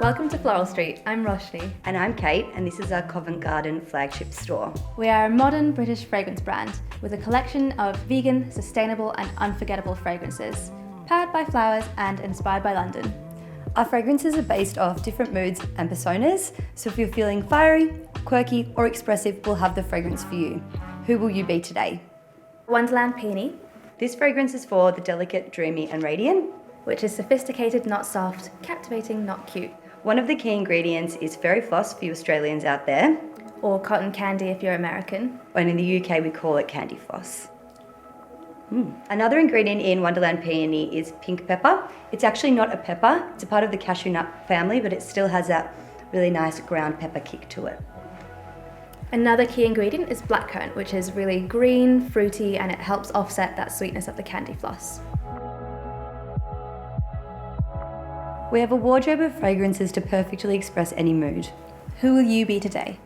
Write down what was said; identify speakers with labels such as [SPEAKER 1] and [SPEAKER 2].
[SPEAKER 1] Welcome to Floral Street. I'm Roshni.
[SPEAKER 2] And I'm Kate, and this is our Covent Garden flagship store.
[SPEAKER 1] We are a modern British fragrance brand with a collection of vegan, sustainable and unforgettable fragrances, powered by flowers and inspired by London.
[SPEAKER 2] Our fragrances are based off different moods and personas, so if you're feeling fiery, quirky or expressive, we'll have the fragrance for you. Who will you be today?
[SPEAKER 1] Wonderland Peony,
[SPEAKER 2] This fragrance is for the delicate, dreamy and radiant.
[SPEAKER 1] which is sophisticated, not soft, captivating, not cute.
[SPEAKER 2] One of the key ingredients is fairy floss for you Australians out there,
[SPEAKER 1] Or cotton candy if you're American.
[SPEAKER 2] and in the UK we call it Candy Floss. Another ingredient in Wonderland Peony is pink pepper. It's actually not a pepper, it's a part of the cashew nut family, but it still has that really nice ground pepper kick to it.
[SPEAKER 1] Another key ingredient is blackcurrant, which is really green, fruity, and it helps offset that sweetness of the candy floss.
[SPEAKER 2] We have a wardrobe of fragrances to perfectly express any mood.
[SPEAKER 1] Who will you be today?